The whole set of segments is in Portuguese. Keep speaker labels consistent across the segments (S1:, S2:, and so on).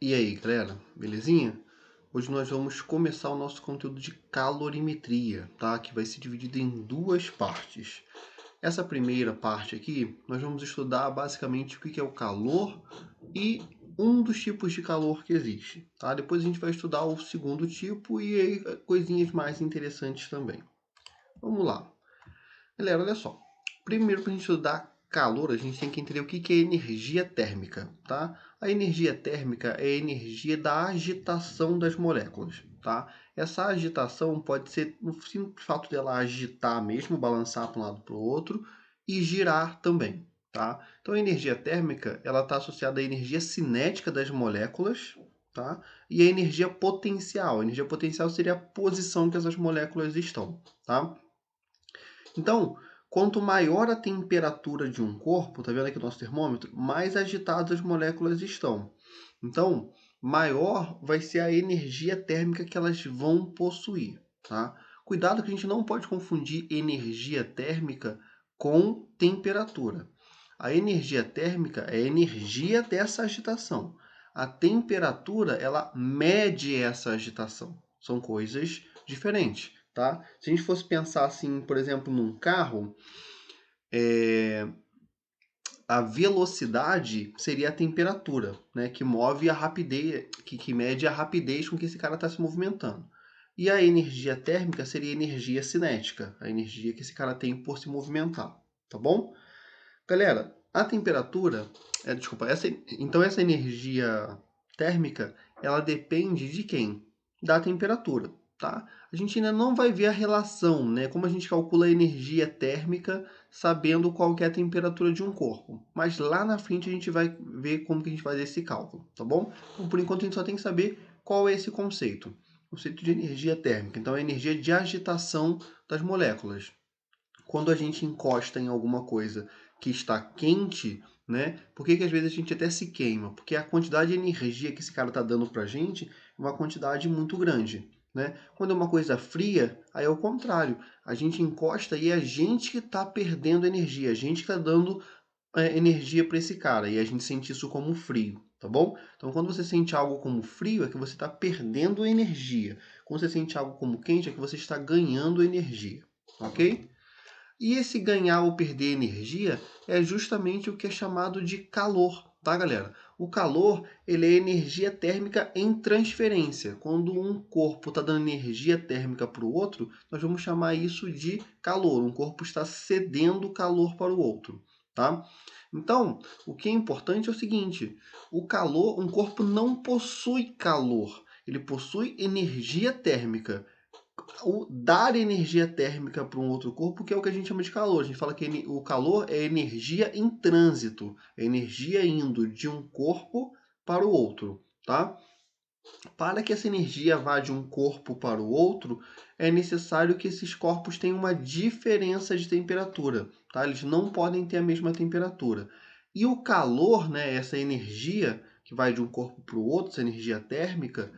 S1: E aí, galera, belezinha? Hoje nós vamos começar o nosso conteúdo de calorimetria, tá? Que vai ser dividido em duas partes. Essa primeira parte aqui, nós vamos estudar basicamente o que é o calor e um dos tipos de calor que existe, tá? Depois a gente vai estudar o segundo tipo e aí coisinhas mais interessantes também. Vamos lá. Galera, olha só. Primeiro, para a gente estudar calor, a gente tem que entender o que é energia térmica, tá? A energia térmica é a energia da agitação das moléculas, tá? Essa agitação pode ser no simples fato dela agitar mesmo, balançar para um lado para o outro e girar também, tá? Então, a energia térmica, ela está associada à energia cinética das moléculas, tá? E a energia potencial. A energia potencial seria a posição que essas moléculas estão, tá? Então, quanto maior a temperatura de um corpo, tá vendo aqui o nosso termômetro, mais agitadas as moléculas estão. Então, maior vai ser a energia térmica que elas vão possuir, tá? Cuidado que a gente não pode confundir energia térmica com temperatura. A energia térmica é a energia dessa agitação. A temperatura, ela mede essa agitação. São coisas diferentes, tá? Se a gente fosse pensar assim, por exemplo, num carro, a velocidade seria a temperatura, né, que move a rapidez, que mede a rapidez com que esse cara está se movimentando. E a energia térmica seria a energia cinética, a energia que esse cara tem por se movimentar, tá bom? Galera, a temperatura, então essa energia térmica, ela depende de quem? Da temperatura, tá? A gente ainda não vai ver a relação, né? Como a gente calcula a energia térmica sabendo qual que é a temperatura de um corpo. Mas lá na frente a gente vai ver como que a gente faz esse cálculo, tá bom? Então, por enquanto a gente só tem que saber qual é esse conceito. O conceito de energia térmica. Então, é a energia de agitação das moléculas. Quando a gente encosta em alguma coisa que está quente, né? Por que às vezes a gente até se queima? Porque a quantidade de energia que esse cara está dando para a gente é uma quantidade muito grande, né? Quando é uma coisa fria, aí é o contrário. A gente encosta e é a gente que está perdendo energia, a gente que está dando energia para esse cara e a gente sente isso como frio, tá bom? Então, quando você sente algo como frio, é que você está perdendo energia. Quando você sente algo como quente, é que você está ganhando energia, ok? E esse ganhar ou perder energia é justamente o que é chamado de calor, tá, galera? O calor, ele é energia térmica em transferência. Quando um corpo está dando energia térmica para o outro, nós vamos chamar isso de calor. Um corpo está cedendo calor para o outro, tá? Então, o que é importante é o seguinte: o calor, um corpo não possui calor, ele possui energia térmica. O dar energia térmica para um outro corpo, que é o que a gente chama de calor. A gente fala que o calor é energia em trânsito, é energia indo de um corpo para o outro, tá? Para que essa energia vá de um corpo para o outro, é necessário que esses corpos tenham uma diferença de temperatura, tá? Eles não podem ter a mesma temperatura. E o calor, né, essa energia que vai de um corpo para o outro, essa energia térmica,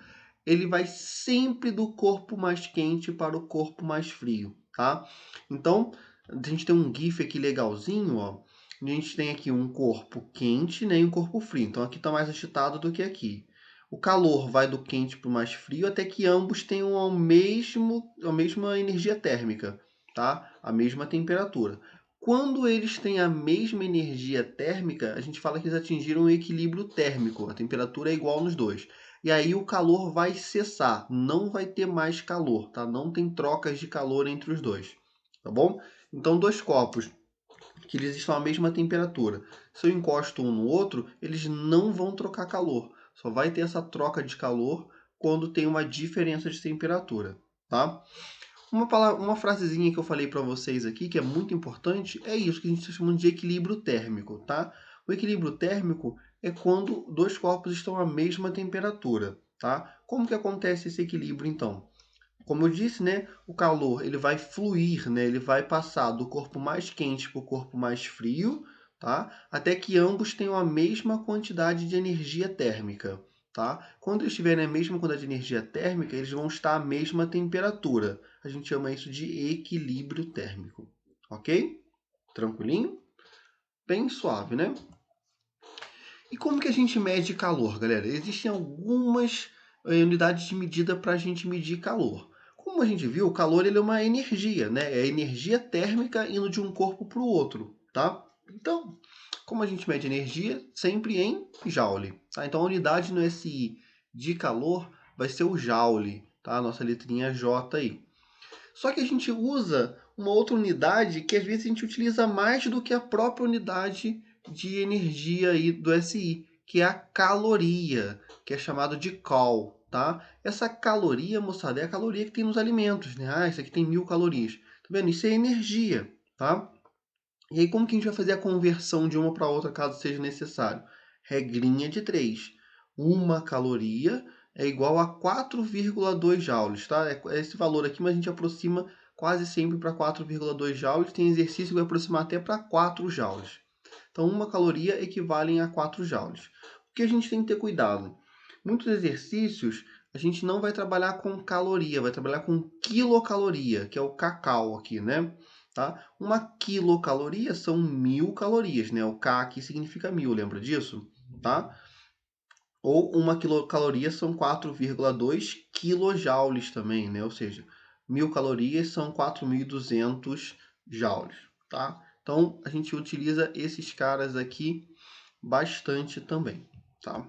S1: ele vai sempre do corpo mais quente para o corpo mais frio, tá? Então, a gente tem um GIF aqui legalzinho, ó. A gente tem aqui um corpo quente, né, e um corpo frio. Então, aqui está mais agitado do que aqui. O calor vai do quente para o mais frio até que ambos tenham a mesma energia térmica, tá? A mesma temperatura. Quando eles têm a mesma energia térmica, a gente fala que eles atingiram o equilíbrio térmico. A temperatura é igual nos dois. E aí o calor vai cessar, não vai ter mais calor, tá? Não tem trocas de calor entre os dois, tá bom? Então, dois copos que eles estão à mesma temperatura. Se eu encosto um no outro, eles não vão trocar calor. Só vai ter essa troca de calor quando tem uma diferença de temperatura, tá? Uma frasezinha que eu falei para vocês aqui, que é muito importante, é isso que a gente está chamando de equilíbrio térmico, tá? O equilíbrio térmico é quando dois corpos estão à mesma temperatura, tá? Como que acontece esse equilíbrio, então? Como eu disse, né, o calor ele vai fluir, né, ele vai passar do corpo mais quente para o corpo mais frio, tá? Até que ambos tenham a mesma quantidade de energia térmica, tá? Quando eles tiverem a mesma quantidade de energia térmica, eles vão estar à mesma temperatura. A gente chama isso de equilíbrio térmico, ok? Tranquilinho? Bem suave, né? E como que a gente mede calor, galera? Existem algumas unidades de medida para a gente medir calor. Como a gente viu, o calor ele é uma energia, né? É energia térmica indo de um corpo para o outro, tá? Então, como a gente mede energia? Sempre em joule, tá? Então, a unidade no SI de calor vai ser o joule, tá? A nossa letrinha J aí. Só que a gente usa uma outra unidade que às vezes a gente utiliza mais do que a própria unidade de energia aí do SI, que é a caloria, que é chamado de Cal, tá? Essa caloria, moçada, é a caloria que tem nos alimentos, né? Ah, isso aqui tem 1000 calorias. Tá vendo? Isso é energia, tá? E aí como que a gente vai fazer a conversão de uma para outra caso seja necessário? Regrinha de 3. Uma caloria é igual a 4,2 joules, tá? É esse valor aqui, mas a gente aproxima quase sempre para 4,2 joules. Tem exercício que vai aproximar até para 4 joules. Então, uma caloria equivale a 4 joules. O que a gente tem que ter cuidado? Muitos exercícios a gente não vai trabalhar com caloria, vai trabalhar com quilocaloria, que é o cacau aqui, né? Tá? Uma quilocaloria são 1000 calorias, né? O K aqui significa 1000, lembra disso? Tá? Ou uma quilocaloria são 4,2 quilojoules também, né? Ou seja, 1000 calorias são 4.200 joules, tá? Então, a gente utiliza esses caras aqui bastante também, tá?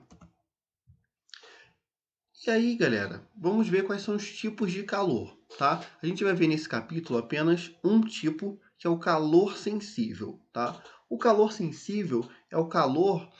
S1: E aí, galera, vamos ver quais são os tipos de calor, tá? A gente vai ver nesse capítulo apenas um tipo, que é o calor sensível, tá? O calor sensível é o calor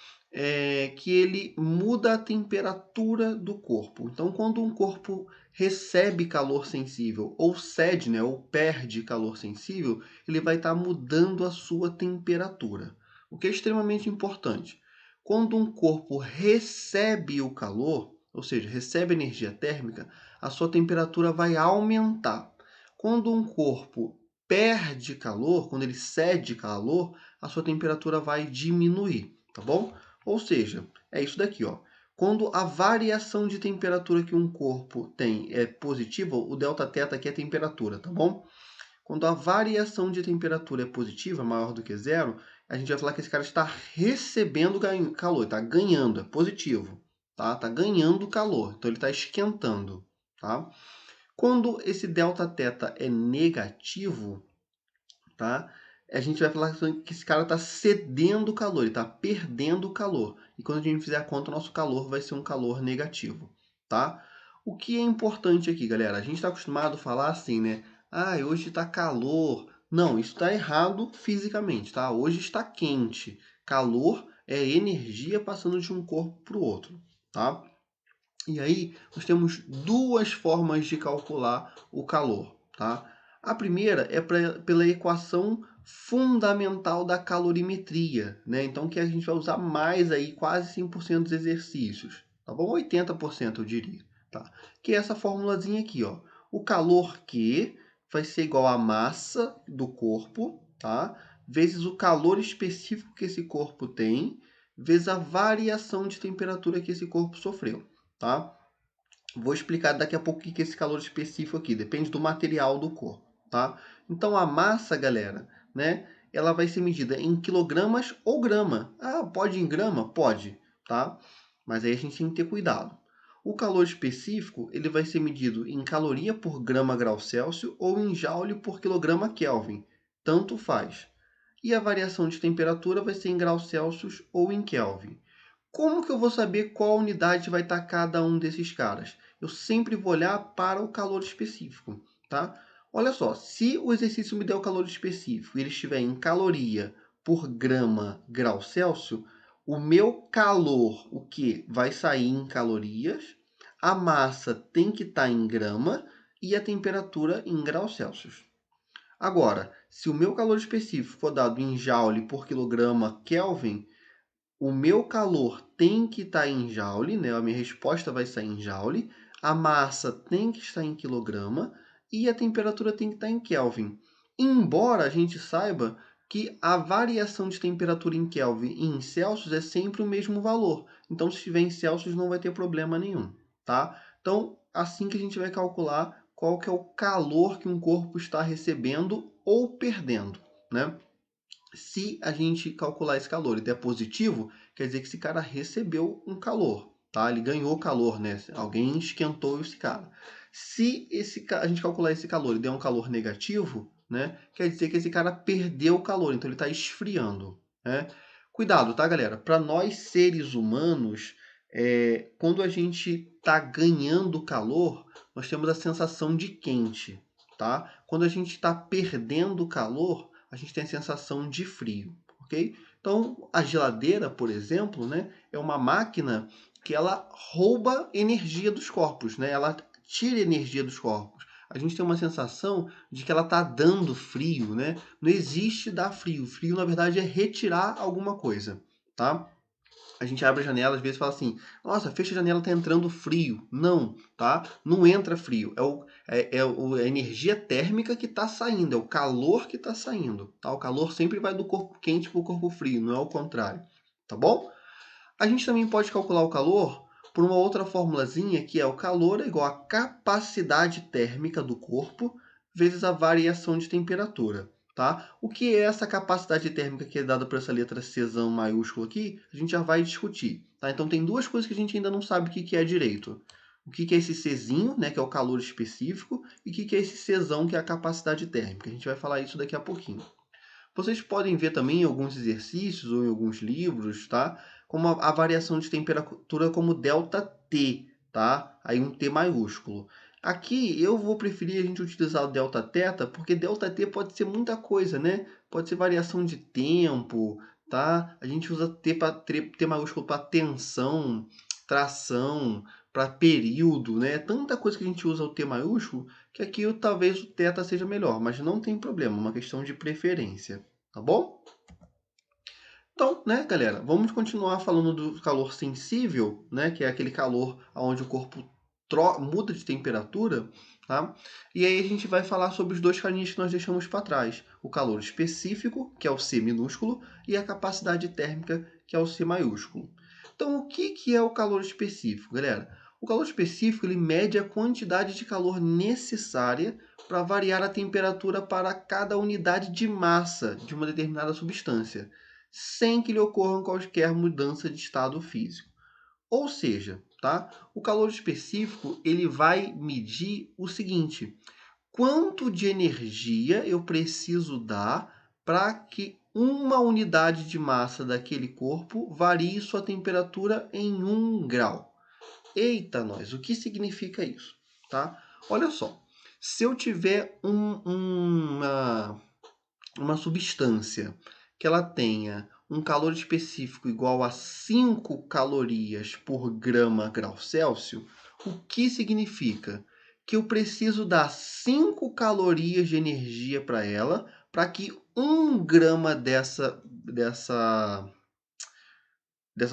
S1: que ele muda a temperatura do corpo. Então, quando um corpo recebe calor sensível, ou cede, né, ou perde calor sensível, ele vai estar mudando a sua temperatura, o que é extremamente importante. Quando um corpo recebe o calor, ou seja, recebe energia térmica, a sua temperatura vai aumentar. Quando um corpo perde calor, quando ele cede calor, a sua temperatura vai diminuir, tá bom? Ou seja, é isso daqui, ó. Quando a variação de temperatura que um corpo tem é positiva, o delta θ aqui é a temperatura, tá bom? Quando a variação de temperatura é positiva, maior do que zero, a gente vai falar que esse cara está recebendo calor, está ganhando, é positivo, tá? Está ganhando calor, então ele está esquentando, tá? Quando esse Δθ é negativo, tá? A gente vai falar que esse cara está cedendo calor, ele está perdendo calor. E quando a gente fizer a conta, o nosso calor vai ser um calor negativo, tá? O que é importante aqui, galera? A gente está acostumado a falar assim, né? Ah, hoje está calor. Não, isso está errado fisicamente, tá? Hoje está quente. Calor é energia passando de um corpo para o outro, tá? E aí, nós temos duas formas de calcular o calor, tá? A primeira é pela equação fundamental da calorimetria, né? Então, que a gente vai usar mais aí, quase 100% dos exercícios, tá bom? 80% eu diria, tá? Que é essa formulazinha aqui, ó. O calor Q vai ser igual à massa do corpo, tá? Vezes o calor específico que esse corpo tem, vezes a variação de temperatura que esse corpo sofreu, tá? Vou explicar daqui a pouco o que é esse calor específico aqui, depende do material do corpo, tá? Então a massa, galera, né, ela vai ser medida em quilogramas ou grama. Ah, pode em grama? Pode, tá? Mas aí a gente tem que ter cuidado. O calor específico, ele vai ser medido em caloria por grama grau Celsius ou em joule por quilograma Kelvin. Tanto faz. E a variação de temperatura vai ser em graus Celsius ou em Kelvin. Como que eu vou saber qual unidade vai estar cada um desses caras? Eu sempre vou olhar para o calor específico, tá? Olha só, se o exercício me der o calor específico e ele estiver em caloria por grama grau Celsius, o meu calor, o que vai sair em calorias, a massa tem que estar em grama e a temperatura em graus Celsius. Agora, se o meu calor específico for dado em joule por quilograma Kelvin, o meu calor tem que estar em joule, né? A minha resposta vai sair em joule, a massa tem que estar em quilograma e a temperatura tem que estar em Kelvin. Embora a gente saiba que a variação de temperatura em Kelvin e em Celsius é sempre o mesmo valor. Então, se estiver em Celsius, não vai ter problema nenhum, tá? Então, assim que a gente vai calcular qual que é o calor que um corpo está recebendo ou perdendo, né? Se a gente calcular esse calor e der positivo, quer dizer que esse cara recebeu um calor, tá? Ele ganhou calor, né? Alguém esquentou esse cara. Se a gente calcular esse calor e der um calor negativo, né? Quer dizer que esse cara perdeu o calor, então ele está esfriando, né? Cuidado, tá, galera? Para nós seres humanos, quando a gente está ganhando calor, nós temos a sensação de quente, tá? Quando a gente está perdendo calor, a gente tem a sensação de frio, ok? Então, a geladeira, por exemplo, né, é uma máquina que ela rouba energia dos corpos, né? Ela tira energia dos corpos. A gente tem uma sensação de que ela está dando frio, né? Não existe dar frio. Frio, na verdade, é retirar alguma coisa, tá? A gente abre a janela, às vezes fala assim, nossa, fecha a janela, tá entrando frio. Não, tá? Não entra frio. É a energia térmica que está saindo, é o calor que está saindo, tá? O calor sempre vai do corpo quente para o corpo frio, não é o contrário, tá bom? A gente também pode calcular o calor por uma outra formulazinha, que é o calor é igual à capacidade térmica do corpo vezes a variação de temperatura. Tá? O que é essa capacidade térmica que é dada por essa letra Czão maiúsculo aqui, a gente já vai discutir. Tá? Então tem duas coisas que a gente ainda não sabe o que é direito. O que é esse Czinho, né, que é o calor específico, e o que é esse Czão, que é a capacidade térmica. A gente vai falar isso daqui a pouquinho. Vocês podem ver também em alguns exercícios ou em alguns livros, tá? Como a variação de temperatura como ΔT, tá? Aí um T maiúsculo. Aqui eu vou preferir a gente utilizar o ΔT, porque ΔT pode ser muita coisa, né? Pode ser variação de tempo, tá? A gente usa T maiúsculo para tensão, tração, para período, né? Tanta coisa que a gente usa o T maiúsculo que aqui talvez o θ seja melhor, mas não tem problema, é uma questão de preferência, tá bom? Então, né, galera, vamos continuar falando do calor sensível, né, que é aquele calor onde o corpo muda de temperatura, tá? E aí a gente vai falar sobre os dois carinhas que nós deixamos para trás. O calor específico, que é o C minúsculo, e a capacidade térmica, que é o C maiúsculo. Então, o que é o calor específico, galera? O calor específico ele mede a quantidade de calor necessária para variar a temperatura para cada unidade de massa de uma determinada substância, sem que lhe ocorra qualquer mudança de estado físico. Ou seja, tá? O calor específico ele vai medir o seguinte: quanto de energia eu preciso dar para que uma unidade de massa daquele corpo varie sua temperatura em 1 grau. Eita, nós, o que significa isso? Tá? Olha só, se eu tiver uma substância que ela tenha um calor específico igual a 5 calorias por grama grau Celsius, o que significa? Que eu preciso dar 5 calorias de energia para ela, para que 1 grama dessa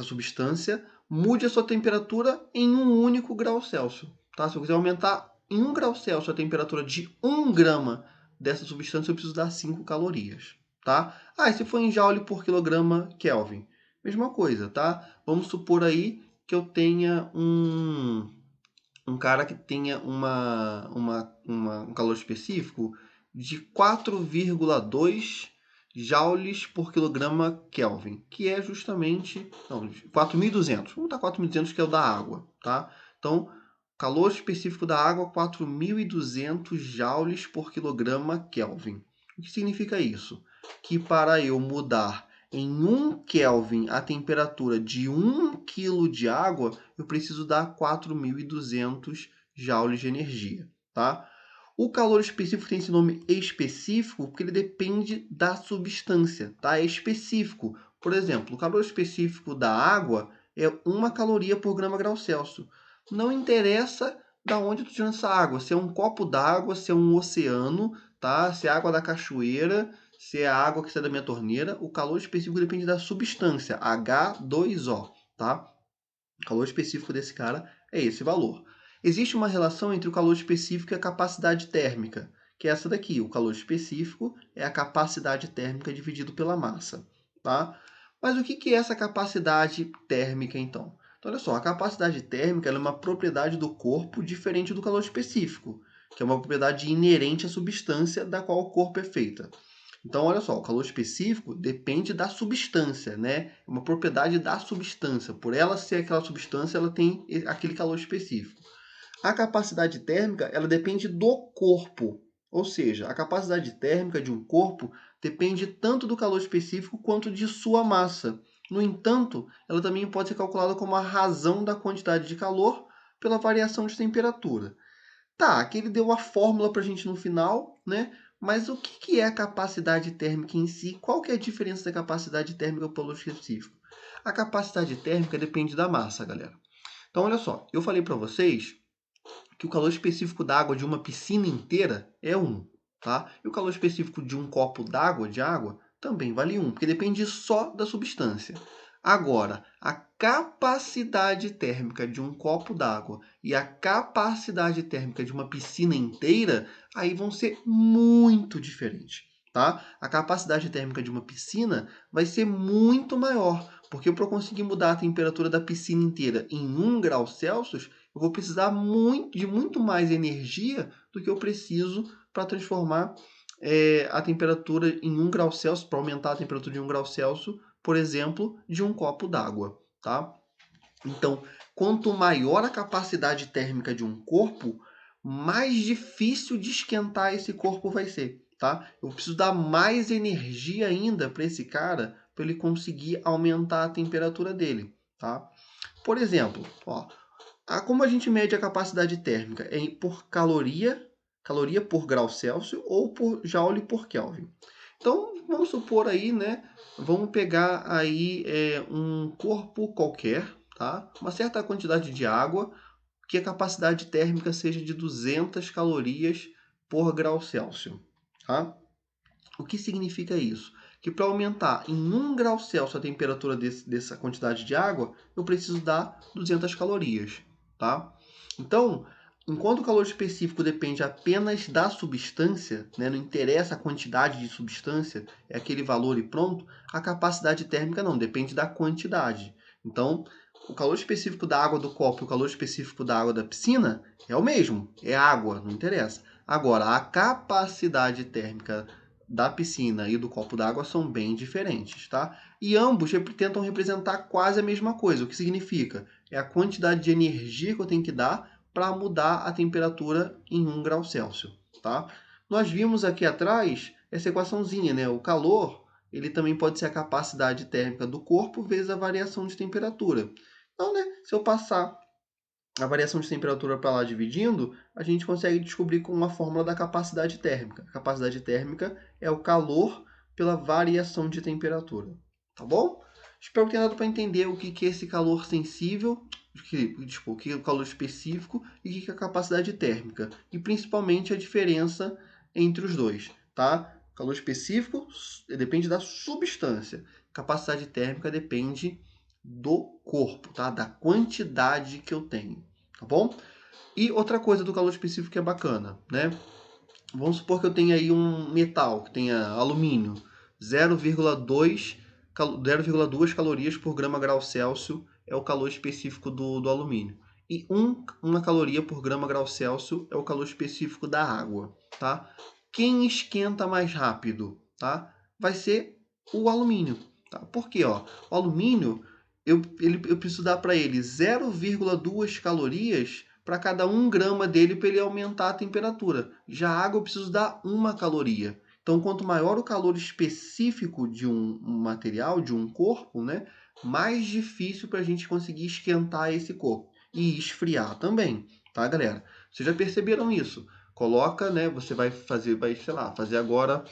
S1: substância mude a sua temperatura em um único grau Celsius. Tá? Se eu quiser aumentar em 1 grau Celsius a temperatura de 1 grama dessa substância, eu preciso dar 5 calorias. Tá? Ah, e se for em joule por quilograma Kelvin? Mesma coisa, tá? Vamos supor aí que eu tenha um cara que tenha um calor específico de 4,2 joules por quilograma Kelvin, que é justamente, não, 4.200. Vamos botar 4.200 que é o da água, tá? Então, calor específico da água, 4.200 joules por quilograma Kelvin. O que significa isso? Que para eu mudar em 1 Kelvin a temperatura de 1 kg de água, eu preciso dar 4.200 joules de energia, tá? O calor específico tem esse nome específico porque ele depende da substância, tá? É específico. Por exemplo, o calor específico da água é 1 caloria por grama grau Celsius. Não interessa da onde tu tira essa água, se é um copo d'água, se é um oceano, tá? Se é água da cachoeira, se é a água que sai da minha torneira, o calor específico depende da substância, H2O, tá? O calor específico desse cara é esse valor. Existe uma relação entre o calor específico e a capacidade térmica, que é essa daqui. O calor específico é a capacidade térmica dividido pela massa, tá? Mas o que é essa capacidade térmica, então? Então, olha só, a capacidade térmica é uma propriedade do corpo diferente do calor específico, que é uma propriedade inerente à substância da qual o corpo é feita. Então, olha só, o calor específico depende da substância, né? É uma propriedade da substância. Por ela ser aquela substância, ela tem aquele calor específico. A capacidade térmica, ela depende do corpo. Ou seja, a capacidade térmica de um corpo depende tanto do calor específico quanto de sua massa. No entanto, ela também pode ser calculada como a razão da quantidade de calor pela variação de temperatura. Tá, aqui ele deu a fórmula para a gente no final, né? Mas o que é a capacidade térmica em si? Qual que é a diferença da capacidade térmica para o específico? A capacidade térmica depende da massa, galera. Então, olha só, eu falei para vocês que o calor específico da água de uma piscina inteira é 1, tá? E o calor específico de um copo d'água, de água, também vale 1, porque depende só da substância. Agora, a capacidade térmica de um copo d'água e a capacidade térmica de uma piscina inteira, aí vão ser muito diferentes, tá? A capacidade térmica de uma piscina vai ser muito maior, porque para eu conseguir mudar a temperatura da piscina inteira em 1 grau Celsius, eu vou precisar de muito mais energia do que eu preciso para transformar a temperatura em 1 grau Celsius, para aumentar a temperatura de 1 grau Celsius, por exemplo, de um copo d'água, tá? Então, quanto maior a capacidade térmica de um corpo, mais difícil de esquentar esse corpo vai ser, tá? Eu preciso dar mais energia ainda para esse cara, para ele conseguir aumentar a temperatura dele, tá? Por exemplo, ó, como a gente mede a capacidade térmica? É por caloria por grau Celsius ou por joule por Kelvin. Então, vamos supor aí, né? Vamos pegar aí um corpo qualquer, tá? Uma certa quantidade de água, que a capacidade térmica seja de 200 calorias por grau Celsius, tá? O que significa isso? Que para aumentar em 1 grau Celsius a temperatura dessa quantidade de água, eu preciso dar 200 calorias, tá? Então, enquanto o calor específico depende apenas da substância, né, não interessa a quantidade de substância, é aquele valor e pronto, a capacidade térmica não, depende da quantidade. Então, o calor específico da água do copo e o calor específico da água da piscina é o mesmo, é água, não interessa. Agora, a capacidade térmica da piscina e do copo d'água são bem diferentes, tá? E ambos tentam representar quase a mesma coisa. O que significa? É a quantidade de energia que eu tenho que dar para mudar a temperatura em 1 grau Celsius, tá? Nós vimos aqui atrás essa equaçãozinha, né? O calor, ele também pode ser a capacidade térmica do corpo vezes a variação de temperatura. Então, né, se eu passar a variação de temperatura para lá dividindo, a gente consegue descobrir com uma fórmula da capacidade térmica. A capacidade térmica é o calor pela variação de temperatura. Tá bom? Espero que tenha dado para entender o que é esse calor sensível, o que é o calor específico e o que é a capacidade térmica. E principalmente a diferença entre os dois. Tá? Calor específico depende da substância. Capacidade térmica depende do corpo, tá? Da quantidade que eu tenho, tá bom? E outra coisa do calor específico que é bacana, né? Vamos supor que eu tenha aí um metal, que tenha alumínio, 0,2 calorias por grama grau Celsius é o calor específico do alumínio. E uma caloria por grama grau Celsius é o calor específico da água, tá? Quem esquenta mais rápido, tá? Vai ser o alumínio, tá? Por quê, ó? O alumínio, eu preciso dar para ele 0,2 calorias para cada 1 grama dele para ele aumentar a temperatura. Já a água eu preciso dar 1 caloria. Então, quanto maior o calor específico de um material, de um corpo, né, mais difícil para a gente conseguir esquentar esse corpo. E esfriar também, tá, galera? Vocês já perceberam isso? Coloca, né, você vai fazer, sei lá, fazer agora,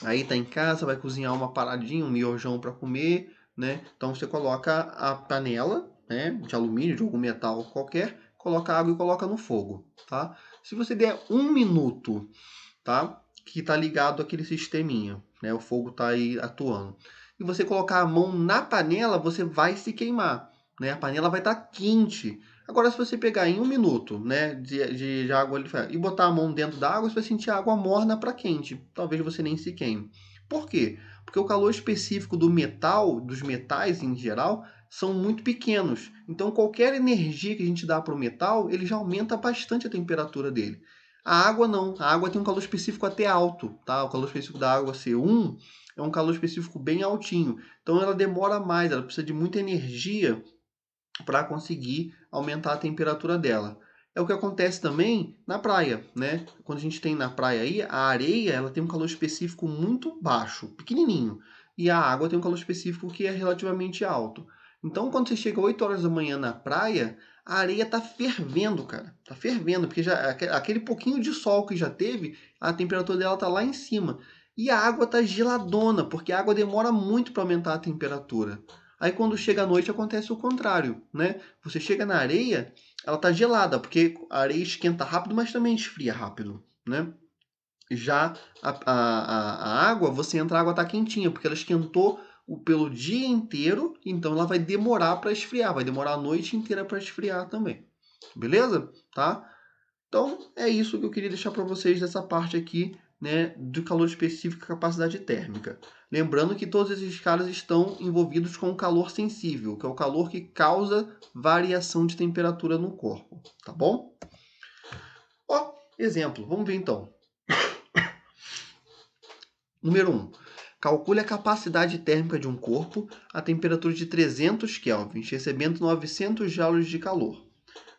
S1: aí tá em casa, vai cozinhar uma paradinha, um miojão para comer, né? Então, você coloca a panela, né, de alumínio, de algum metal qualquer, coloca água e coloca no fogo, tá? Se você der 1 minuto, tá? Que tá ligado aquele sisteminha, né? O fogo tá aí atuando. E você colocar a mão na panela, você vai se queimar, né? A panela vai estar quente. Agora, se você pegar em 1 minuto, né, de água e botar a mão dentro da água, você vai sentir a água morna para quente. Talvez você nem se queime. Por quê? Porque o calor específico do metal, dos metais em geral, são muito pequenos. Então, qualquer energia que a gente dá para o metal, ele já aumenta bastante a temperatura dele. A água não. A água tem um calor específico até alto, tá? O calor específico da água C1 é um calor específico bem altinho. Então ela demora mais, ela precisa de muita energia para conseguir aumentar a temperatura dela. É o que acontece também na praia, né? Quando a gente tem na praia aí, a areia ela tem um calor específico muito baixo, pequenininho, e a água tem um calor específico que é relativamente alto. Então, quando você chega 8 horas da manhã na praia, a areia tá fervendo, cara. Tá fervendo, porque já aquele pouquinho de sol que já teve, a temperatura dela tá lá em cima. E a água tá geladona, porque a água demora muito para aumentar a temperatura. Aí quando chega à noite acontece o contrário, né? Você chega na areia, ela tá gelada, porque a areia esquenta rápido, mas também esfria rápido, né? Já a água, você entra, a água tá quentinha, porque ela esquentou pelo dia inteiro, então ela vai demorar para esfriar, vai demorar a noite inteira para esfriar também. Beleza? Tá? Então, é isso que eu queria deixar para vocês dessa parte aqui, né, do calor específico e capacidade térmica. Lembrando que todos esses caras estão envolvidos com o calor sensível, que é o calor que causa variação de temperatura no corpo, tá bom? Ó, exemplo, vamos ver então. Número 1. Calcule a capacidade térmica de um corpo a temperatura de 300 kelvins, recebendo 900 joules de calor.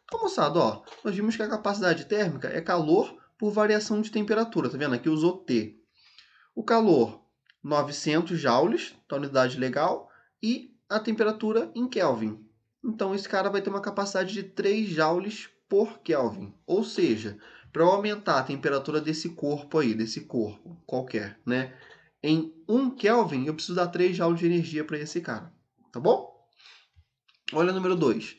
S1: Então, moçada, ó, nós vimos que a capacidade térmica é calor por variação de temperatura. Tá vendo? Aqui usou T. O calor, 900 joules, tá, unidade legal, e a temperatura em Kelvin. Então, esse cara vai ter uma capacidade de 3 joules por Kelvin. Ou seja, para eu aumentar a temperatura desse corpo aí, desse corpo qualquer, né, em 1 Kelvin, eu preciso dar 3 joules de energia para esse cara. Tá bom? Olha o número 2.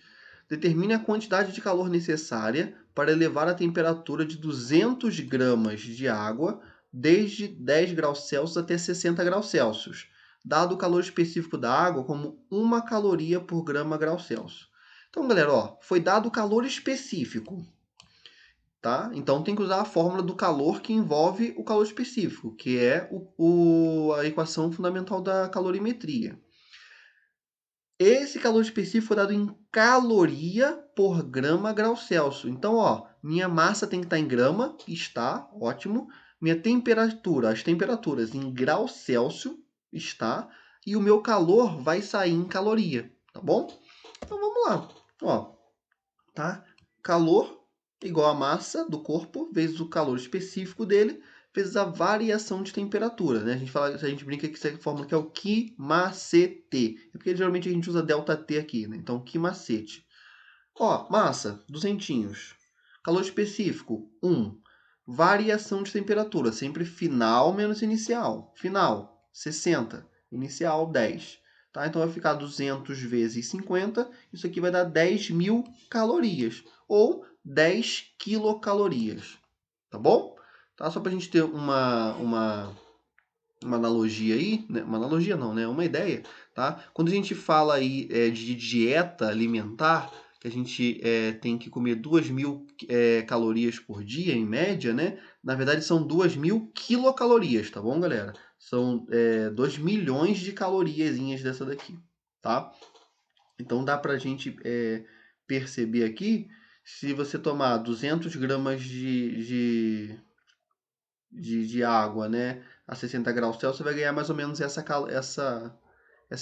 S1: Determine a quantidade de calor necessária para elevar a temperatura de 200 gramas de água desde 10 graus Celsius até 60 graus Celsius, dado o calor específico da água como 1 caloria por grama grau Celsius. Então, galera, ó, foi dado o calor específico, tá? Então tem que usar a fórmula do calor que envolve o calor específico, que é a equação fundamental da calorimetria. Esse calor específico é dado em caloria por grama grau Celsius. Então, ó, minha massa tem que estar em grama, está, ótimo. Minha temperatura, as temperaturas em grau Celsius, está. E o meu calor vai sair em caloria, tá bom? Então, vamos lá. Ó, tá? Calor igual a massa do corpo vezes o calor específico dele vezes a variação de temperatura, né? A gente brinca que essa fórmula que é o Q-macete. É porque geralmente a gente usa ΔT aqui, né? Então, Q-macete. Ó, massa, 200. Calor específico, 1. Variação de temperatura, sempre final menos inicial. Final, 60. Inicial, 10. Tá? Então vai ficar 200 vezes 50. Isso aqui vai dar 10.000 calorias. Ou 10 quilocalorias. Tá bom? Tá? Só para a gente ter uma analogia aí, né? Uma analogia não, né? Uma ideia, tá? Quando a gente fala aí de dieta alimentar, que a gente tem que comer 2.000 calorias por dia, em média, né? Na verdade, são 2.000 quilocalorias, tá bom, galera? São 2 milhões de caloriazinhas dessa daqui, tá? Então, dá pra gente perceber aqui, se você tomar 200 gramas de água, né, a 60 graus Celsius, você vai ganhar mais ou menos essa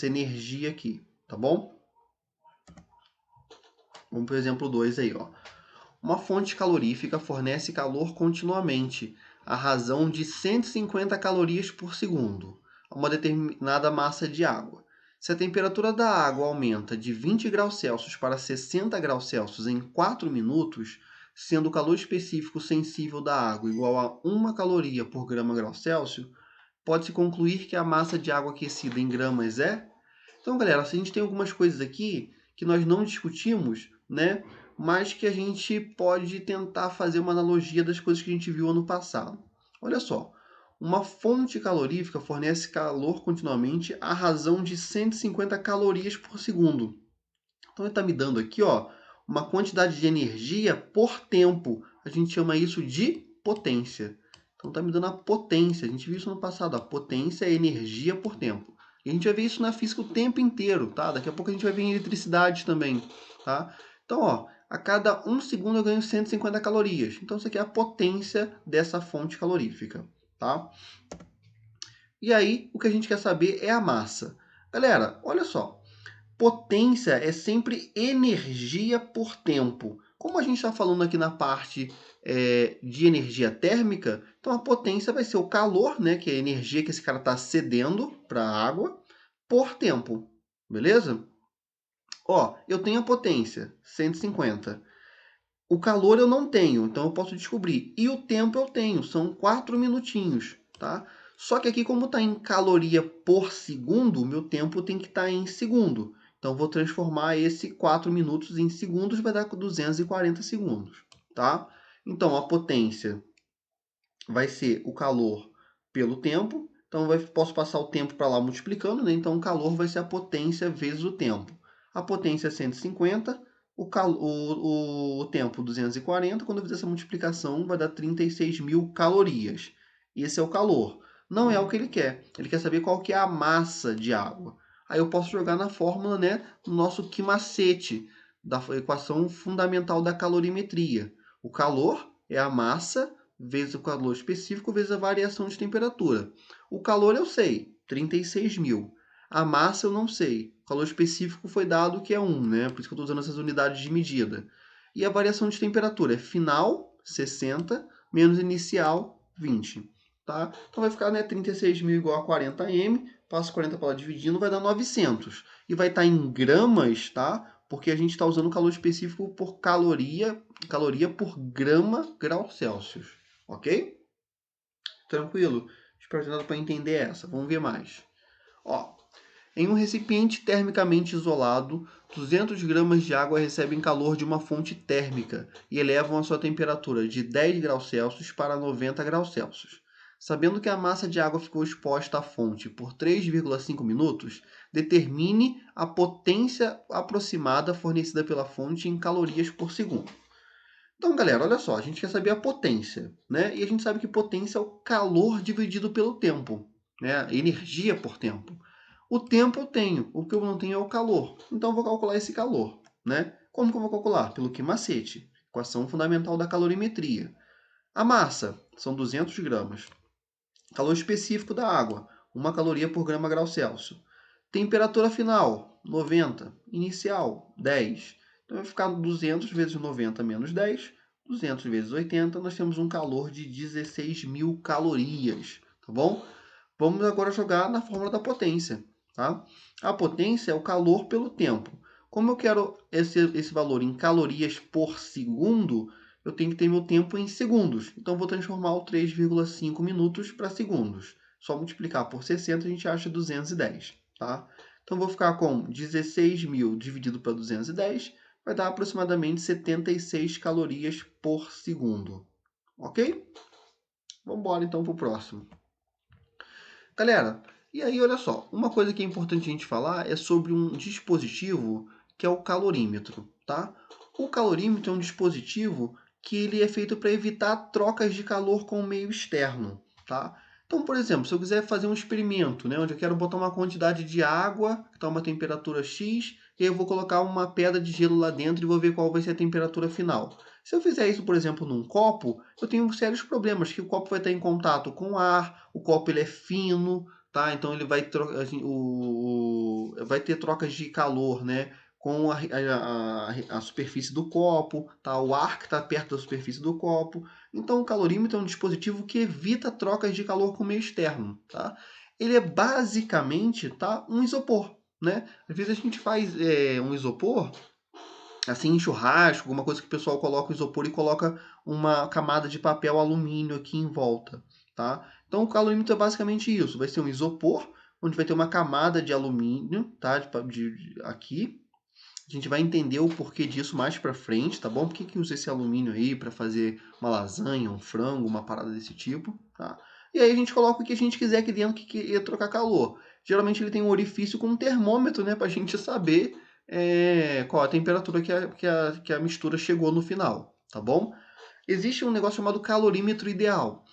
S1: energia aqui, tá bom? Vamos para o exemplo 2 aí, ó. Uma fonte calorífica fornece calor continuamente, à razão de 150 calorias por segundo, a uma determinada massa de água. Se a temperatura da água aumenta de 20 graus Celsius para 60 graus Celsius em 4 minutos, sendo o calor específico sensível da água igual a 1 caloria por grama grau Celsius, pode-se concluir que a massa de água aquecida em gramas é... Então, galera, a gente tem algumas coisas aqui que nós não discutimos, né? Mas que a gente pode tentar fazer uma analogia das coisas que a gente viu ano passado. Olha só, uma fonte calorífica fornece calor continuamente à razão de 150 calorias por segundo. Então ele está me dando aqui, ó, uma quantidade de energia por tempo. A gente chama isso de potência. Então está me dando a potência. A gente viu isso no passado. A potência é energia por tempo. E a gente vai ver isso na física o tempo inteiro, tá? Daqui a pouco a gente vai ver em eletricidade também, tá? Então, ó, A cada 1 segundo eu ganho 150 calorias. Então, isso aqui é a potência dessa fonte calorífica, tá? E aí, o que a gente quer saber é a massa. Galera, olha só. Potência é sempre energia por tempo. Como a gente está falando aqui na parte de energia térmica, então a potência vai ser o calor, né, que é a energia que esse cara está cedendo para a água, por tempo. Beleza? Ó, eu tenho a potência, 150. O calor eu não tenho, então eu posso descobrir. E o tempo eu tenho, são 4 minutinhos, tá? Só que aqui, como está em caloria por segundo, o meu tempo tem que estar em segundo. Então, vou transformar esse 4 minutos em segundos, vai dar 240 segundos, tá? Então, a potência vai ser o calor pelo tempo. Então, posso passar o tempo para lá multiplicando, né? Então, o calor vai ser a potência vezes o tempo. A potência é 150, o tempo 240. Quando eu fizer essa multiplicação, vai dar 36 mil calorias. Esse é o calor. Não é o que ele quer. Ele quer saber qual que é a massa de água. Aí eu posso jogar na fórmula, né, no nosso quimacete, da equação fundamental da calorimetria. O calor é a massa vezes o calor específico vezes a variação de temperatura. O calor eu sei, 36 mil. A massa eu não sei. O calor específico foi dado que é 1, né? Por isso que eu estou usando essas unidades de medida. E a variação de temperatura é final, 60, menos inicial, 20. Tá? Então vai ficar, né, 36 mil igual a 40 m, passo 40 para lá dividindo, vai dar 900. E vai estar em gramas, tá? Porque a gente está usando o calor específico por caloria por grama grau Celsius. Ok? Tranquilo? Espero ter dado para entender essa. Vamos ver mais. Ó, em um recipiente termicamente isolado, 200 gramas de água recebem calor de uma fonte térmica e elevam a sua temperatura de 10 graus Celsius para 90 graus Celsius. Sabendo que a massa de água ficou exposta à fonte por 3,5 minutos, determine a potência aproximada fornecida pela fonte em calorias por segundo. Então, galera, olha só, a gente quer saber a potência, né? E a gente sabe que potência é o calor dividido pelo tempo, né? Energia por tempo. O tempo eu tenho, o que eu não tenho é o calor. Então, eu vou calcular esse calor, né? Como que eu vou calcular? Pelo quimacete, equação fundamental da calorimetria. A massa são 200 gramas. Calor específico da água, 1 caloria por grama grau Celsius. Temperatura final, 90. Inicial, 10. Então vai ficar 200 vezes 90 menos 10. 200 vezes 80, nós temos um calor de 16 mil calorias, tá bom? Vamos agora jogar na fórmula da potência, tá? A potência é o calor pelo tempo. Como eu quero esse valor em calorias por segundo, eu tenho que ter meu tempo em segundos. Então, vou transformar o 3,5 minutos para segundos. Só multiplicar por 60, a gente acha 210, tá? Então, vou ficar com 16 mil dividido por 210, vai dar aproximadamente 76 calorias por segundo. Ok? Vamos embora, então, para o próximo. Galera, e aí olha só, uma coisa que é importante a gente falar é sobre um dispositivo que é o calorímetro, tá? O calorímetro é um dispositivo que ele é feito para evitar trocas de calor com o meio externo, tá? Então, por exemplo, se eu quiser fazer um experimento, né, onde eu quero botar uma quantidade de água, que está a uma temperatura X, e aí eu vou colocar uma pedra de gelo lá dentro e vou ver qual vai ser a temperatura final. Se eu fizer isso, por exemplo, num copo, eu tenho sérios problemas, que o copo vai estar em contato com o ar, o copo ele é fino, tá? Então ele vai, vai ter trocas de calor, né? Com a superfície do copo, tá? O ar que está perto da superfície do copo. Então o calorímetro é um dispositivo que evita trocas de calor com o meio externo, tá? Ele é basicamente, tá, um isopor, né? Às vezes a gente faz um isopor assim em churrasco, alguma coisa que o pessoal coloca o isopor e coloca uma camada de papel alumínio aqui em volta, tá? Então o calorímetro é basicamente isso, vai ser um isopor onde vai ter uma camada de alumínio, tá? Aqui. A gente vai entender o porquê disso mais pra frente, tá bom? Por que usa esse alumínio aí para fazer uma lasanha, um frango, uma parada desse tipo, tá? E aí a gente coloca o que a gente quiser aqui dentro que ia trocar calor. Geralmente ele tem um orifício com um termômetro, né? Pra gente saber qual a temperatura que a mistura chegou no final, tá bom? Existe um negócio chamado calorímetro ideal.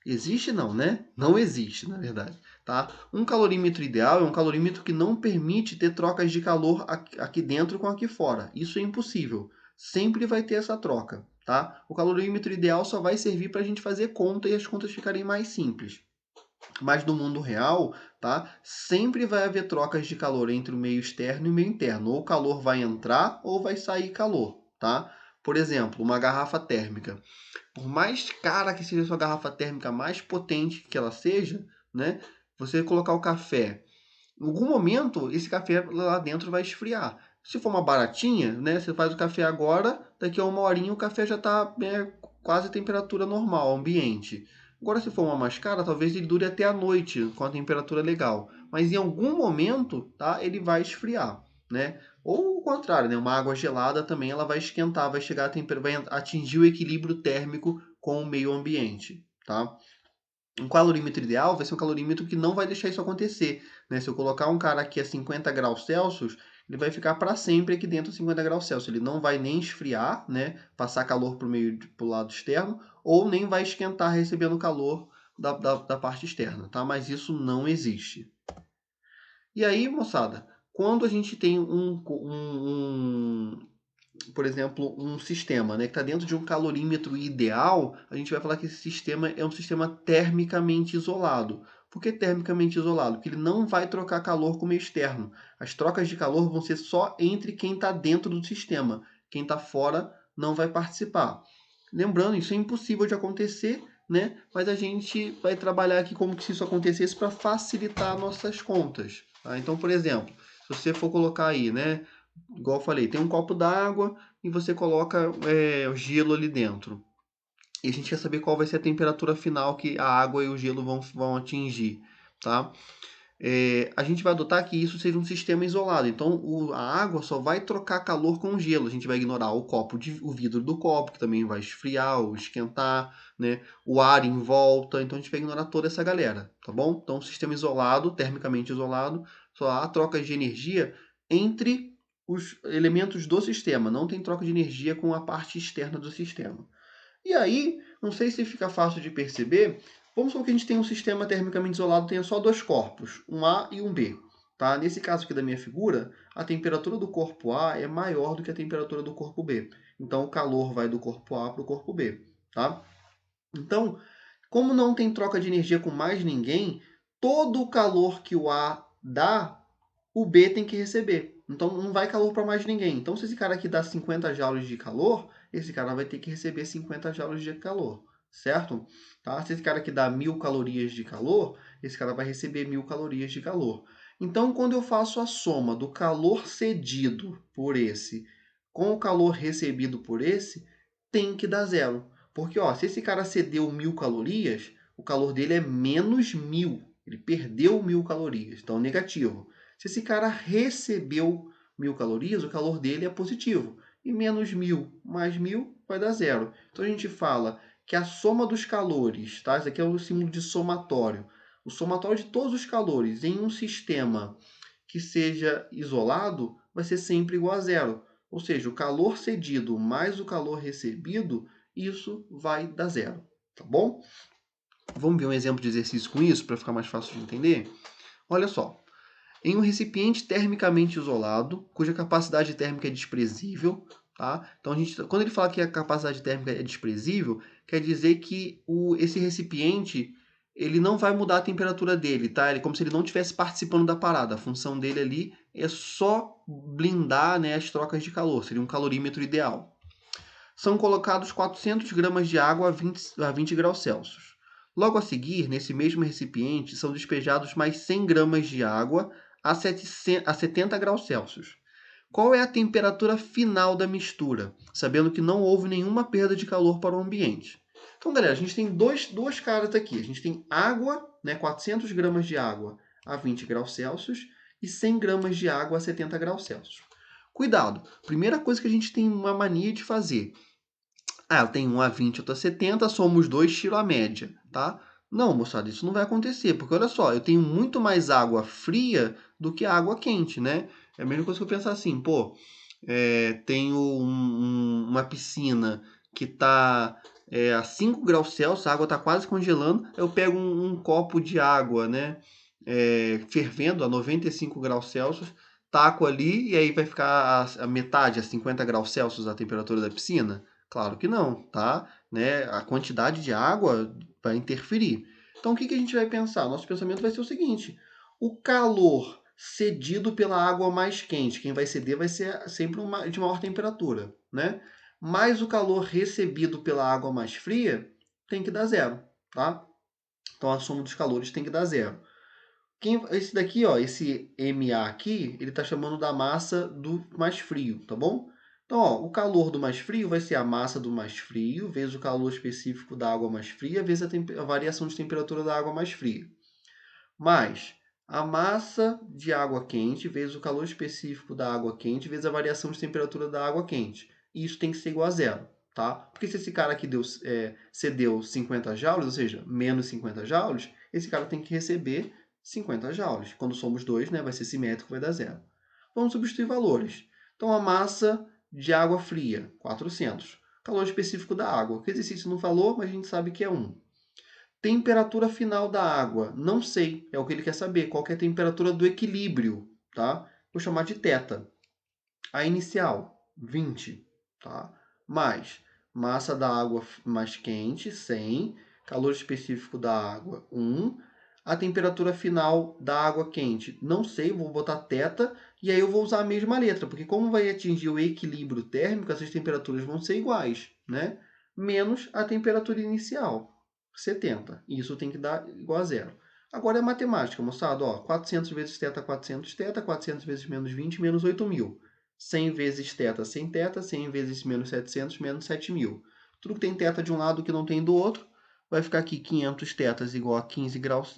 S1: Existe não, né? Não existe, na verdade. Tá? Um calorímetro ideal é um calorímetro que não permite ter trocas de calor aqui dentro com aqui fora. Isso é impossível. sempre vai ter essa troca, tá? O calorímetro ideal só vai servir para a gente fazer conta e as contas ficarem mais simples. Mas no mundo real, tá? Sempre vai haver trocas de calor entre o meio externo e o meio interno. Ou o calor vai entrar ou vai sair calor, tá? Por exemplo, uma garrafa térmica. Por mais cara que seja a sua garrafa térmica, mais potente que ela seja, né? Você colocar o café, em algum momento esse café lá dentro vai esfriar. Se for uma baratinha, né? Você faz o café agora, daqui a uma horinha o café já está quase temperatura normal, ambiente. Agora, se for uma mais cara, talvez ele dure até a noite com a temperatura legal. Mas em algum momento, tá? Ele vai esfriar, né? Ou o contrário, né? Uma água gelada também ela vai esquentar, vai chegar a vai atingir o equilíbrio térmico com o meio ambiente, tá? Um calorímetro ideal vai ser um calorímetro que não vai deixar isso acontecer, né? Se eu colocar um cara aqui a 50 graus Celsius, ele vai ficar para sempre aqui dentro de 50 graus Celsius. Ele não vai nem esfriar, né? Passar calor para o lado externo, ou nem vai esquentar recebendo calor da parte externa, tá? Mas isso não existe. E aí, moçada, quando a gente tem por exemplo, um sistema, né, que está dentro de um calorímetro ideal, a gente vai falar que esse sistema é um sistema termicamente isolado. Por que termicamente isolado? Porque ele não vai trocar calor com o meio externo. As trocas de calor vão ser só entre quem está dentro do sistema. Quem está fora não vai participar. Lembrando, isso é impossível de acontecer, né? Mas a gente vai trabalhar aqui como se isso acontecesse para facilitar nossas contas. Tá? Então, por exemplo, se você for colocar aí, né? Igual eu falei, tem um copo d'água e você coloca o gelo ali dentro. E a gente quer saber qual vai ser a temperatura final que a água e o gelo vão atingir, tá? A gente vai adotar que isso seja um sistema isolado. Então, a água só vai trocar calor com o gelo. A gente vai ignorar o vidro do copo, que também vai esfriar ou esquentar, né? O ar em volta. Então, a gente vai ignorar toda essa galera, tá bom? Então, sistema isolado, termicamente isolado, só há troca de energia entre os elementos do sistema. Não tem troca de energia com a parte externa do sistema. E aí, não sei se fica fácil de perceber, vamos supor que a gente tem um sistema termicamente isolado, tenha só dois corpos, um A e um B. Tá? Nesse caso aqui da minha figura, a temperatura do corpo A é maior do que a temperatura do corpo B. Então, o calor vai do corpo A para o corpo B. Tá? Então, como não tem troca de energia com mais ninguém, todo o calor que o A dá, o B tem que receber. Então não vai calor para mais ninguém. Então se esse cara aqui dá 50 joules de calor, esse cara vai ter que receber 50 joules de calor, certo? Tá? Se esse cara aqui dá 1000 calorias de calor, esse cara vai receber 1000 calorias de calor. Então quando eu faço a soma do calor cedido por esse com o calor recebido por esse, tem que dar zero. Porque ó, se esse cara cedeu 1000 calorias, o calor dele é menos 1000. Ele perdeu 1000 calorias, então negativo. Se esse cara recebeu 1000 calorias, o calor dele é positivo. E menos 1000 mais 1000 vai dar zero. Então a gente fala que a soma dos calores, tá? Isso aqui é o símbolo de somatório. O somatório de todos os calores em um sistema que seja isolado vai ser sempre igual a zero. Ou seja, o calor cedido mais o calor recebido, isso vai dar zero. Tá bom? Vamos ver um exemplo de exercício com isso para ficar mais fácil de entender? Olha só. Em um recipiente termicamente isolado, cuja capacidade térmica é desprezível, tá? Então, quando ele fala que a capacidade térmica é desprezível, quer dizer que esse recipiente ele não vai mudar a temperatura dele, tá? Ele é como se ele não estivesse participando da parada. A função dele ali é só blindar, né, as trocas de calor. Seria um calorímetro ideal. São colocados 400 gramas de água a 20 graus Celsius. Logo a seguir, nesse mesmo recipiente, são despejados mais 100 gramas de água a 70 graus Celsius. Qual é a temperatura final da mistura, sabendo que não houve nenhuma perda de calor para o ambiente? Então, galera, a gente tem duas caras aqui. A gente tem água, né, 400 gramas de água a 20 graus Celsius e 100 gramas de água a 70 graus Celsius. Cuidado, primeira coisa que a gente tem uma mania de fazer. Eu tenho um a 20, outro a 70, somos dois, tiro a média, tá? Não, moçada, isso não vai acontecer, porque olha só, eu tenho muito mais água fria do que água quente, né? É a mesma coisa que eu pensar assim, pô, tenho uma piscina que está a 5 graus Celsius, a água está quase congelando, eu pego um copo de água, né, fervendo a 95 graus Celsius, taco ali e aí vai ficar a metade, a 50 graus Celsius a temperatura da piscina? Claro que não, tá? Né? A quantidade de água vai interferir. Então o que a gente vai pensar? Nosso pensamento vai ser o seguinte: o calor cedido pela água mais quente, quem vai ceder vai ser sempre de maior temperatura, né? Mais o calor recebido pela água mais fria tem que dar zero, tá? Então a soma dos calores tem que dar zero. Esse daqui, ó, esse MA aqui, ele está chamando da massa do mais frio, tá bom? Então, ó, o calor do mais frio vai ser a massa do mais frio, vezes o calor específico da água mais fria, vezes a variação de temperatura da água mais fria. Mais a massa de água quente, vezes o calor específico da água quente, vezes a variação de temperatura da água quente. E isso tem que ser igual a zero, tá? Porque se esse cara aqui cedeu 50 joules, ou seja, menos 50 joules, esse cara tem que receber 50 joules. Quando somos dois, né, vai ser simétrico, vai dar zero. Vamos substituir valores. Então, a massa de água fria, 400. Calor específico da água, que exercício não falou, mas a gente sabe que é 1. Temperatura final da água, não sei, é o que ele quer saber, qual que é a temperatura do equilíbrio, tá? Vou chamar de θ. A inicial, 20, tá? Mais massa da água mais quente, 100, calor específico da água, 1. A temperatura final da água quente, não sei, vou botar θ, e aí eu vou usar a mesma letra, porque como vai atingir o equilíbrio térmico, essas temperaturas vão ser iguais, né? Menos a temperatura inicial, 70. E isso tem que dar igual a zero. Agora é matemática, moçada. Ó, 400 vezes θ, 400 θ, 400 vezes menos 20, menos 8.000. 100 vezes θ sem θ, 100 vezes menos 700, menos 7.000. Tudo que tem θ de um lado que não tem do outro, vai ficar aqui 500 θ igual a 15 graus,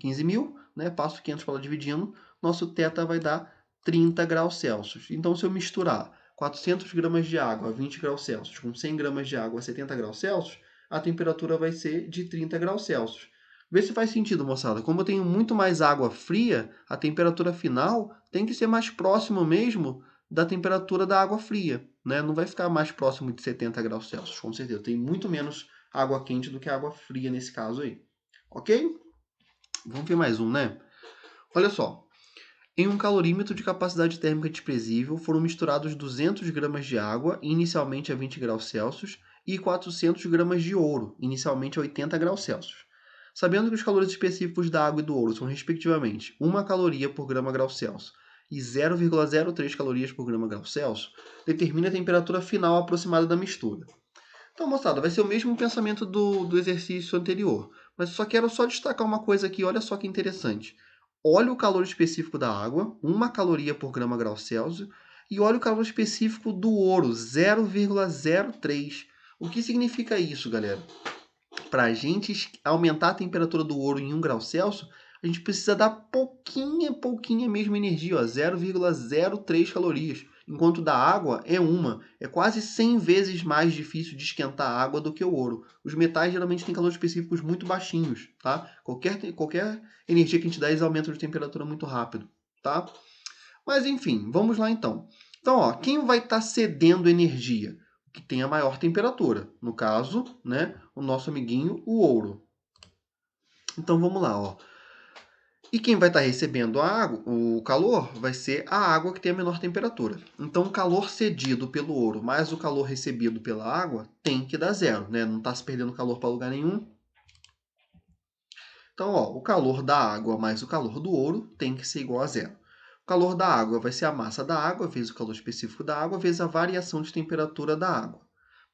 S1: 15.000, né? Passo 500 para lá dividindo, nosso θ vai dar 30 graus Celsius. Então, se eu misturar 400 gramas de água a 20 graus Celsius com 100 gramas de água a 70 graus Celsius, a temperatura vai ser de 30 graus Celsius. Vê se faz sentido, moçada. Como eu tenho muito mais água fria, a temperatura final tem que ser mais próximo mesmo da temperatura da água fria, né? Não vai ficar mais próximo de 70 graus Celsius, com certeza. Tem muito menos água quente do que água fria nesse caso aí. Ok? Vamos ver mais um, né? Olha só. Em um calorímetro de capacidade térmica desprezível, foram misturados 200 gramas de água, inicialmente a 20 graus Celsius, e 400 gramas de ouro, inicialmente a 80 graus Celsius. Sabendo que os calores específicos da água e do ouro são, respectivamente, 1 caloria por grama grau Celsius e 0,03 calorias por grama grau Celsius, determine a temperatura final aproximada da mistura. Então, moçada, vai ser o mesmo pensamento do exercício anterior, mas só quero destacar uma coisa aqui, olha só que interessante. Olha o calor específico da água, 1 caloria por grama grau Celsius, e olha o calor específico do ouro, 0,03. O que significa isso, galera? Para a gente aumentar a temperatura do ouro em 1 grau Celsius, a gente precisa dar pouquinha mesmo energia, 0,03 calorias. Enquanto da água é 1. É quase 100 vezes mais difícil de esquentar a água do que o ouro. Os metais geralmente têm calores específicos muito baixinhos, tá? Qualquer energia que a gente dá, eles aumentam de temperatura muito rápido, tá? Mas enfim, vamos lá então. Então, ó, quem vai estar cedendo energia? Que tem a maior temperatura. No caso, né, o nosso amiguinho, o ouro. Então vamos lá, ó. E quem vai estar recebendo a água, o calor, vai ser a água que tem a menor temperatura. Então o calor cedido pelo ouro mais o calor recebido pela água tem que dar zero, né? Não está se perdendo calor para lugar nenhum. Então, ó, o calor da água mais o calor do ouro tem que ser igual a zero. O calor da água vai ser a massa da água vezes o calor específico da água vezes a variação de temperatura da água,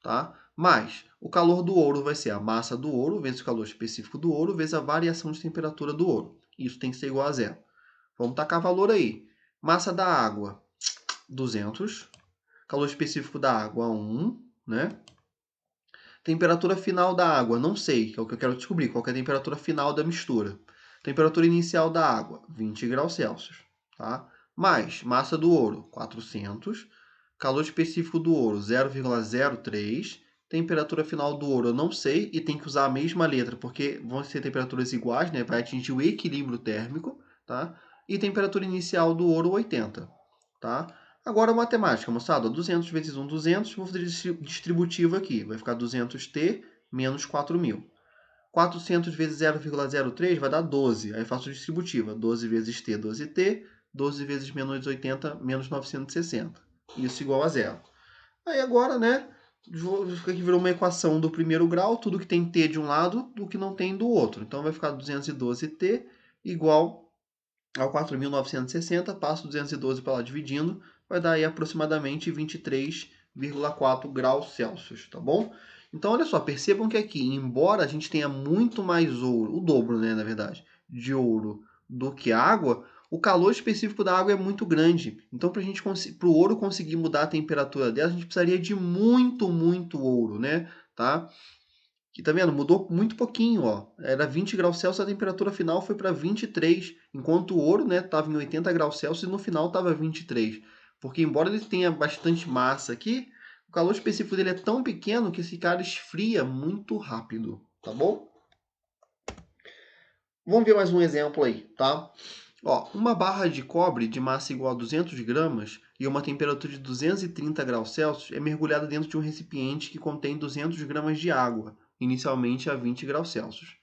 S1: tá? Mais o calor do ouro vai ser a massa do ouro vezes o calor específico do ouro vezes a variação de temperatura do ouro. Isso tem que ser igual a zero. Vamos tacar valor aí. Massa da água, 200. Calor específico da água, 1, né? Temperatura final da água, não sei, é o que eu quero descobrir, qual que é a temperatura final da mistura. Temperatura inicial da água, 20 graus Celsius, tá? Mais massa do ouro, 400. Calor específico do ouro, 0,03. Temperatura final do ouro, eu não sei, e tem que usar a mesma letra, porque vão ser temperaturas iguais, né? Vai atingir o equilíbrio térmico, tá? E temperatura inicial do ouro, 80, tá? Agora a matemática, moçada. 200 vezes 1, 200. Vou fazer distributivo aqui. Vai ficar 200t menos 4.000. 400 vezes 0,03 vai dar 12. Aí faço distributiva. 12 vezes t, 12t. 12 vezes menos 80, menos 960. Isso igual a zero. Aí agora, né, aqui virou uma equação do primeiro grau, tudo que tem t de um lado, do que não tem do outro. Então vai ficar 212t igual ao 4.960, passo 212 para lá dividindo, vai dar aí aproximadamente 23,4 graus Celsius, tá bom? Então, olha só, percebam que aqui, embora a gente tenha muito mais ouro, o dobro, né, na verdade, de ouro do que água, o calor específico da água é muito grande. Então, para o ouro conseguir mudar a temperatura dela, a gente precisaria de muito, muito ouro, né? Tá? E tá vendo? Mudou muito pouquinho, ó. Era 20 graus Celsius, a temperatura final foi para 23, enquanto o ouro, né, estava em 80 graus Celsius e no final estava 23. Porque embora ele tenha bastante massa aqui, o calor específico dele é tão pequeno que esse cara esfria muito rápido, tá bom? Vamos ver mais um exemplo aí, tá? Ó, uma barra de cobre de massa igual a 200 gramas e uma temperatura de 230 graus Celsius é mergulhada dentro de um recipiente que contém 200 gramas de água, inicialmente a 20 graus Celsius.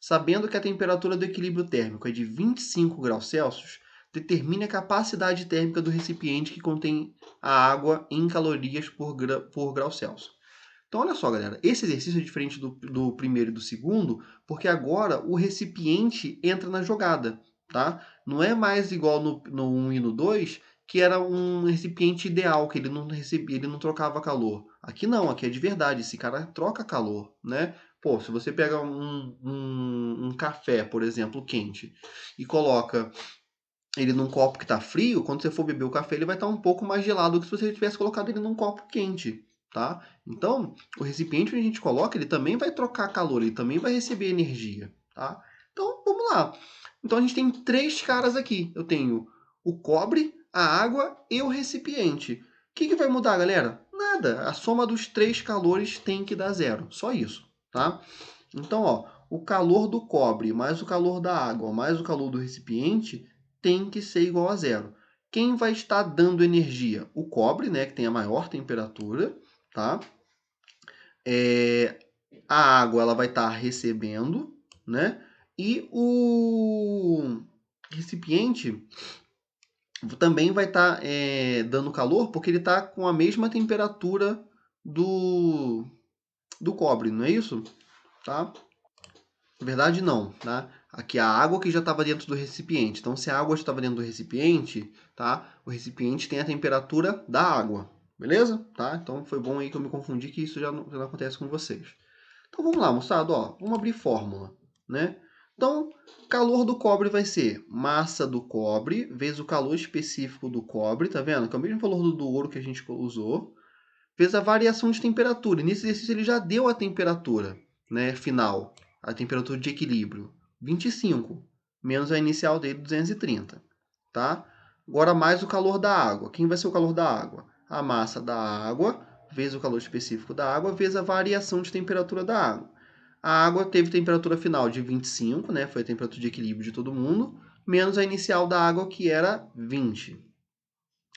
S1: Sabendo que a temperatura do equilíbrio térmico é de 25 graus Celsius, determine a capacidade térmica do recipiente que contém a água em calorias por grau Celsius. Então, olha só, galera, esse exercício é diferente do primeiro e do segundo, porque agora o recipiente entra na jogada, tá? Não é mais igual no 1 e no 2, que era um recipiente ideal, que ele não recebia, ele não trocava calor. Aqui não, aqui é de verdade, esse cara troca calor, né? Pô, se você pega um café, por exemplo, quente, e coloca ele num copo que está frio, quando você for beber o café, ele vai estar um pouco mais gelado do que se você tivesse colocado ele num copo quente, tá? Então, o recipiente onde a gente coloca, ele também vai trocar calor, ele também vai receber energia, tá? Então, vamos lá. Então, a gente tem três caras aqui. Eu tenho o cobre, a água e o recipiente. O que vai mudar, galera? Nada. A soma dos três calores tem que dar zero. Só isso, tá? Então, ó, o calor do cobre mais o calor da água mais o calor do recipiente tem que ser igual a zero. Quem vai estar dando energia? O cobre, né, que tem a maior temperatura, tá? A água ela vai estar recebendo, né? E o recipiente também vai estar dando calor porque ele está com a mesma temperatura do cobre, não é isso? Tá? Na verdade, não, tá? Aqui a água que já estava dentro do recipiente. Então, se a água estava dentro do recipiente, tá? O recipiente tem a temperatura da água, beleza? Tá? Então, foi bom aí que eu me confundi, que isso já não acontece com vocês. Então, vamos lá, moçada, ó. Vamos abrir fórmula, né? Então, calor do cobre vai ser massa do cobre vezes o calor específico do cobre, tá vendo? Que é o mesmo valor do ouro que a gente usou, vezes a variação de temperatura. E nesse exercício ele já deu a temperatura, né, final, a temperatura de equilíbrio, 25, menos a inicial dele, 230, tá? Agora mais o calor da água. Quem vai ser o calor da água? A massa da água, vezes o calor específico da água, vezes a variação de temperatura da água. A água teve temperatura final de 25, né? Foi a temperatura de equilíbrio de todo mundo, menos a inicial da água, que era 20.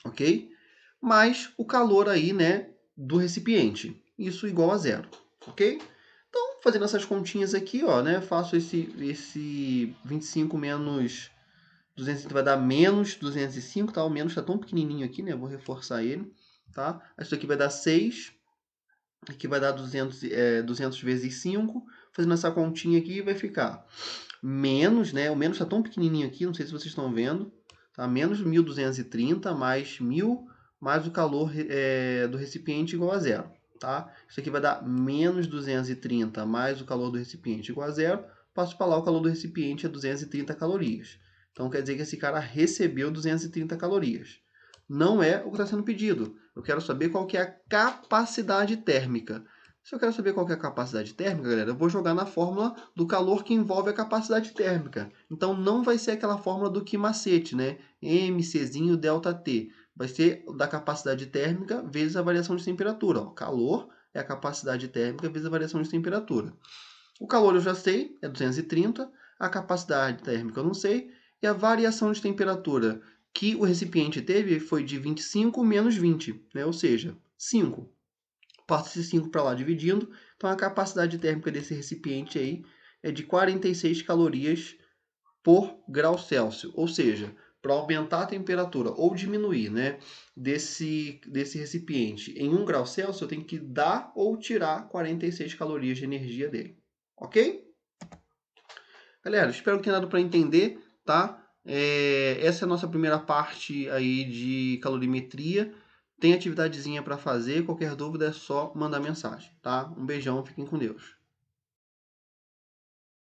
S1: Ok? Mais o calor aí, né, do recipiente. Isso igual a zero, ok? Então, fazendo essas continhas aqui, ó, né, faço esse 25 menos 230 vai dar menos 205, tá? O menos está tão pequenininho aqui, né? Vou reforçar ele, tá? Isso aqui vai dar 6, aqui vai dar 200 vezes 5. Fazendo essa continha aqui, vai ficar menos, né? O menos está tão pequenininho aqui, não sei se vocês estão vendo, tá? Menos 1.230 mais 1.000 mais o calor do recipiente igual a zero, tá? Isso aqui vai dar menos 230 mais o calor do recipiente igual a zero. Passo para lá, o calor do recipiente é 230 calorias. Então quer dizer que esse cara recebeu 230 calorias. Não é o que está sendo pedido. Eu quero saber qual que é a capacidade térmica. Se eu quero saber qual que é a capacidade térmica, galera, eu vou jogar na fórmula do calor que envolve a capacidade térmica. Então não vai ser aquela fórmula do que macete, né? MCzinho delta T. Vai ser da capacidade térmica vezes a variação de temperatura. Ó, calor é a capacidade térmica vezes a variação de temperatura. O calor eu já sei, é 230. A capacidade térmica eu não sei. E a variação de temperatura que o recipiente teve foi de 25 menos 20, né? Ou seja, 5. Passo esse 5 para lá dividindo. Então, a capacidade térmica desse recipiente aí é de 46 calorias por grau Celsius. Ou seja, para aumentar a temperatura ou diminuir, né, desse recipiente em 1 grau Celsius, eu tenho que dar ou tirar 46 calorias de energia dele. Ok? Galera, espero que tenha dado para entender, tá? Essa é a nossa primeira parte aí de calorimetria. Tem atividadezinha para fazer. Qualquer dúvida é só mandar mensagem, tá? Um beijão, fiquem com Deus.